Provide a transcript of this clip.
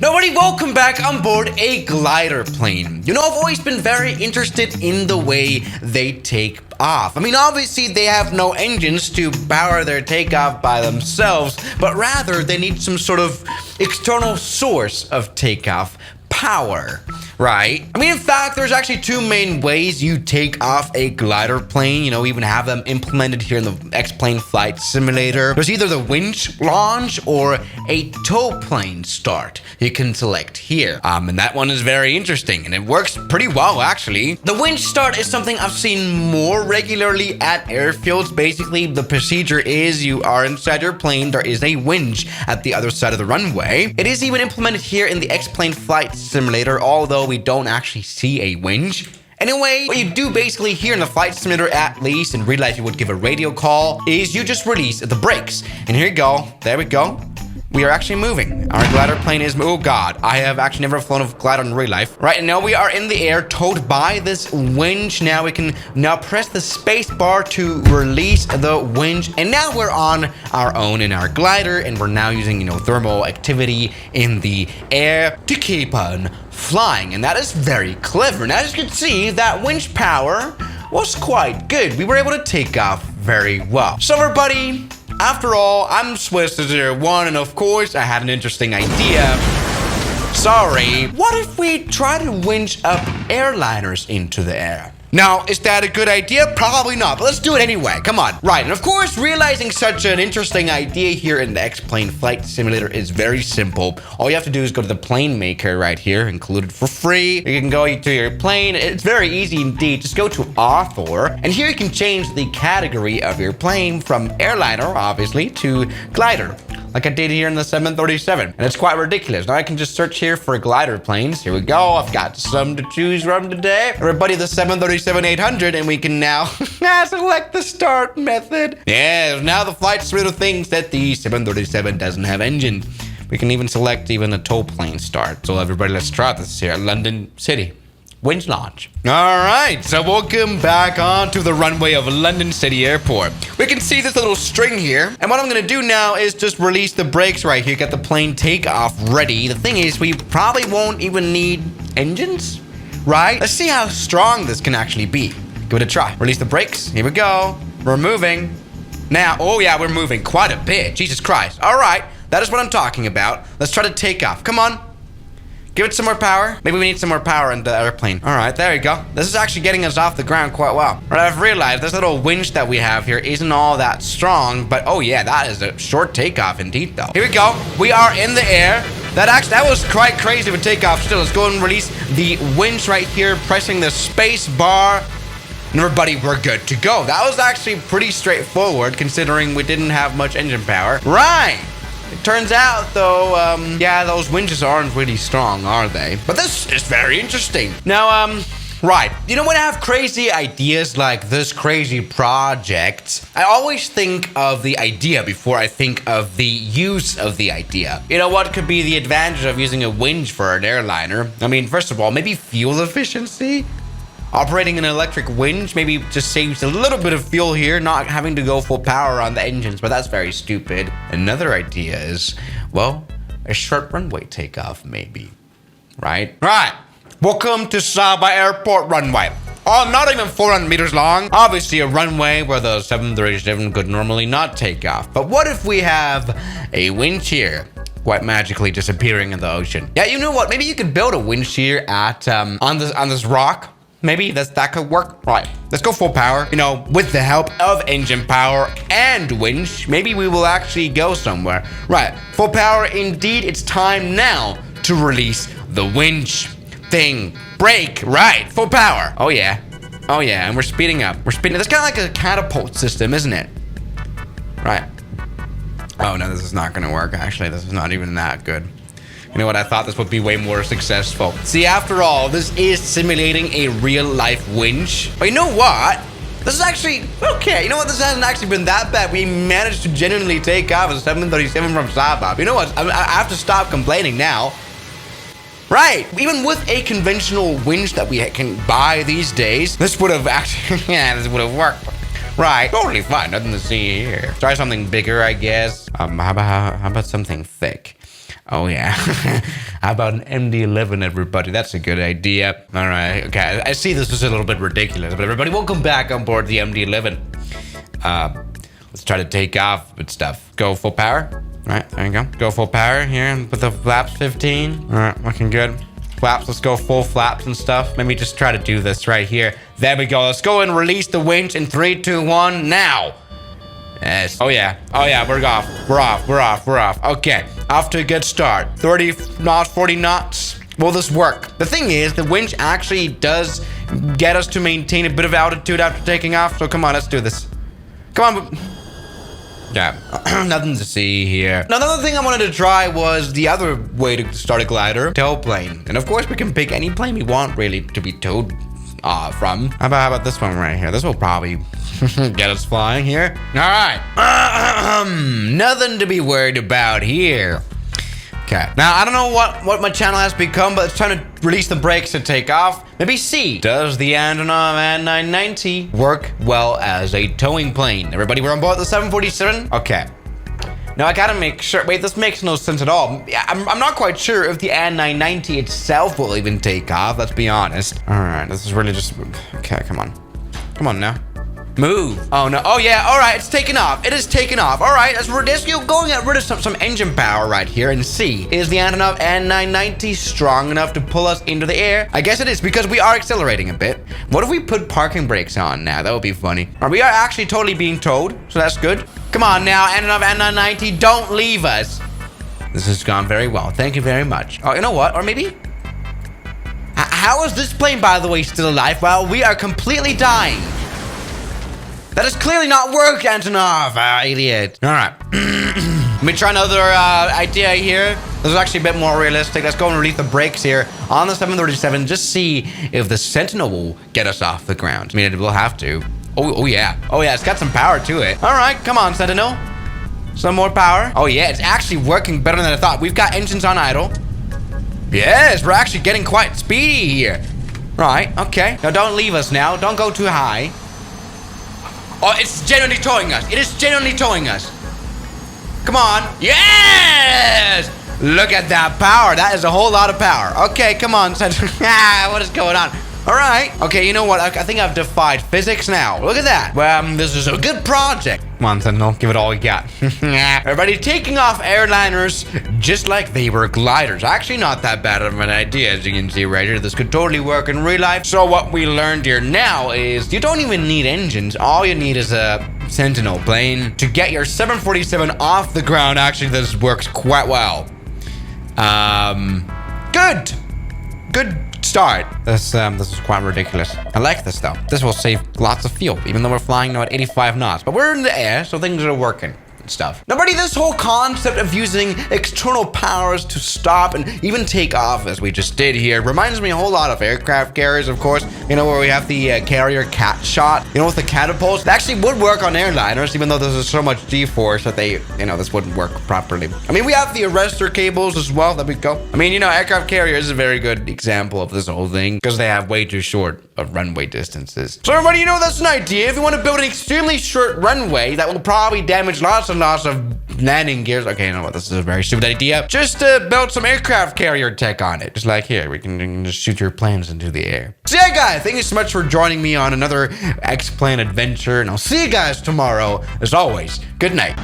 Nobody, welcome back on board a glider plane. You know, I've always been very interested in the way they take off. I mean, obviously they have no engines to power their takeoff by themselves, but rather they need some sort of external source of takeoff power, right? I mean, in fact, there's actually two main ways you take off a glider plane. You know, even have them implemented here in the X-Plane Flight Simulator. There's either the winch launch or a tow plane start you can select here. And that one is very interesting and it works pretty well, actually. The winch start is something I've seen more regularly at airfields. Basically, the procedure is you are inside your plane. There is a winch at the other side of the runway. It is even implemented here in the X-Plane Flight Simulator, although we don't actually see a winch. Anyway, what you do basically here in the Flight Simulator, at least in real life you would give a radio call, is you just release the brakes. And here you go. There we go. We are actually moving. Our glider plane is, oh God, I have actually never flown a glider in real life. Right, and now we are in the air, towed by this winch. Now we can press the space bar to release the winch. And now we're on our own in our glider, and we're now using, you know, thermal activity in the air to keep on flying. And that is very clever. And as you can see, that winch power was quite good. We were able to take off very well. So everybody, after all, I'm Swiss001, and of course, I had an interesting idea. Sorry. What if we try to winch up airliners into the air? Now, is that a good idea? Probably not, but let's do it anyway. Come on. Right, and of course, realizing such an interesting idea here in the X-Plane Flight Simulator is very simple. All you have to do is go to the plane maker right here, included for free. You can go to your plane. It's very easy indeed. Just go to author, and here you can change the category of your plane from airliner, obviously, to glider, like I did here in the 737. And it's quite ridiculous. Now I can just search here for glider planes. Here we go. I've got some to choose from today. Everybody, the 737-800, and we can now select the start method. Yeah, now the Flight Simulator thinks that the 737 doesn't have engines. We can even select even a tow plane start. So everybody, let's try this here at London City. Winch launch. All right, so welcome back onto the runway of London City Airport. We can see this little string here, and what I'm gonna do now is just release the brakes right here, get the plane takeoff ready. The thing is, we probably won't even need engines, right? Let's see how strong this can actually be. Give it a try. Release the brakes. Here we go. We're moving. Now, oh yeah, we're moving quite a bit. Jesus Christ. All right, that is what I'm talking about. Let's try to take off. Come on. Give it some more power. Maybe we need some more power in the airplane. All right, there you go. This is actually getting us off the ground quite well. But I've realized this little winch that we have here isn't all that strong, but oh yeah, that is a short takeoff indeed though. Here we go. We are in the air. That was quite crazy of a takeoff still. Let's go and release the winch right here, pressing the space bar. And everybody, we're good to go. That was actually pretty straightforward considering we didn't have much engine power. Right. It turns out, though, yeah, those winches aren't really strong, are they? But this is very interesting. Now, right. You know, when I have crazy ideas like this crazy project, I always think of the idea before I think of the use of the idea. You know, what could be the advantage of using a winch for an airliner? I mean, first of all, maybe fuel efficiency? Operating an electric winch maybe just saves a little bit of fuel here, not having to go full power on the engines, but that's very stupid. Another idea is, well, a short runway takeoff maybe, right? Right, welcome to Saba Airport runway. Oh, not even 400 meters long. Obviously a runway where the 737 could normally not take off. But what if we have a winch here? Quite magically disappearing in the ocean. Yeah, you know what? Maybe you could build a winch here at on this rock. Maybe that could work. Right, let's go full power. You know, with the help of engine power and winch, maybe we will actually go somewhere. Right, full power indeed. It's time now to release the winch thing. Brake, right, full power. Oh yeah, and we're speeding up. We're speeding. That's kind of like a catapult system, isn't it? Right. Oh no, this is not gonna work. Actually, this is not even that good. You know what? I thought this would be way more successful. See, after all, this is simulating a real-life winch. But you know what? This is actually okay. You know what? This hasn't actually been that bad. We managed to genuinely take off a 737 from Saba. You know what? I have to stop complaining now. Right. Even with a conventional winch that we can buy these days, this would have actually, yeah, this would have worked. Right. Totally fine. Nothing to see here. Try something bigger, I guess. How about something thick? Oh, yeah. How about an MD-11, everybody? That's a good idea. All right. Okay. I see this is a little bit ridiculous, but everybody, welcome back on board the MD-11. Let's try to take off with stuff. Go full power. All right. There you go. Go full power here with the flaps 15. All right. Looking good. Flaps. Let's go full flaps and stuff. Maybe just try to do this right here. There we go. Let's go and release the winch in 3, 2, 1, now. Yes. Oh yeah. Oh yeah. We're off. We're off. We're off. We're off. Okay. Off to a good start. 30 knots, 40 knots. Will this work? The thing is, the winch actually does get us to maintain a bit of altitude after taking off. So come on, let's do this. Come on. Yeah. Nothing to see here. Now, another thing I wanted to try was the other way to start a glider. Tow plane. And of course, we can pick any plane we want, really, to be towed from. How about this one right here? This will probably get us flying here. All right. Nothing to be worried about here. Okay. Now, I don't know what my channel has become, but it's trying to release the brakes to take off. Maybe see, does the Antonov An-990 work well as a towing plane? Everybody, we're on board the 747? Okay. Now, I gotta make sure. Wait, this makes no sense at all. I'm not quite sure if the An-990 itself will even take off, let's be honest. All right, this is really just... Okay, come on. Come on now. Move. Oh, no. Oh, yeah. All right, it's taken off. It is taken off. All right, let's going get rid of some engine power right here and see. Is the Antonov An-990 strong enough to pull us into the air? I guess it is because we are accelerating a bit. What if we put parking brakes on now? That would be funny. We are actually totally being towed, so that's good. Come on now, Antonov An-990, don't leave us. This has gone very well. Thank you very much. Oh, you know what? Or maybe... How is this plane, by the way, still alive while we are completely dying? That has clearly not worked, Antonov, idiot. All right. Let me try another idea here. This is actually a bit more realistic. Let's go and release the brakes here on the 737. Just see if the Sentinel will get us off the ground. I mean, it will have to. Oh, yeah. Oh, yeah, it's got some power to it. All right, come on, Sentinel. Some more power. Oh, yeah, it's actually working better than I thought. We've got engines on idle. Yes, we're actually getting quite speedy here. Right, okay. Now, don't leave us now. Don't go too high. Oh, it's genuinely towing us. It is genuinely towing us. Come on. Yes! Look at that power. That is a whole lot of power. Okay, come on. What is going on? All right. Okay, you know what? I think I've defied physics now. Look at that. Well, this is a good project. Come on, Sentinel. Give it all you got. Everybody taking off airliners just like they were gliders. Actually, not that bad of an idea, as you can see right here. This could totally work in real life. So what we learned here now is you don't even need engines. All you need is a Sentinel plane to get your 747 off the ground. Actually, this works quite well. Good start. This is quite ridiculous. I like this though. This will save lots of fuel, even though we're flying now at 85 knots. But we're in the air, so things are working and stuff. Now, buddy, this whole concept of using external powers to stop and even take off, as we just did here, reminds me a whole lot of aircraft carriers, of course. You know, where we have the carrier cat shot, you know, with the catapults. It actually would work on airliners, even though there's so much G-force that they, you know, this wouldn't work properly. I mean, we have the arrestor cables as well. There we go. I mean, you know, aircraft carriers is a very good example of this whole thing because they have way too short of runway distances. So everybody, you know, that's an idea. If you want to build an extremely short runway that will probably damage lots and lots of landing gears. Okay, you know what? This is a very stupid idea. Just build some aircraft carrier tech on it. Just like here, we can just shoot your planes into the air. So yeah, guys, thank you so much for joining me on another X-Plane adventure. And I'll see you guys tomorrow. As always, good night.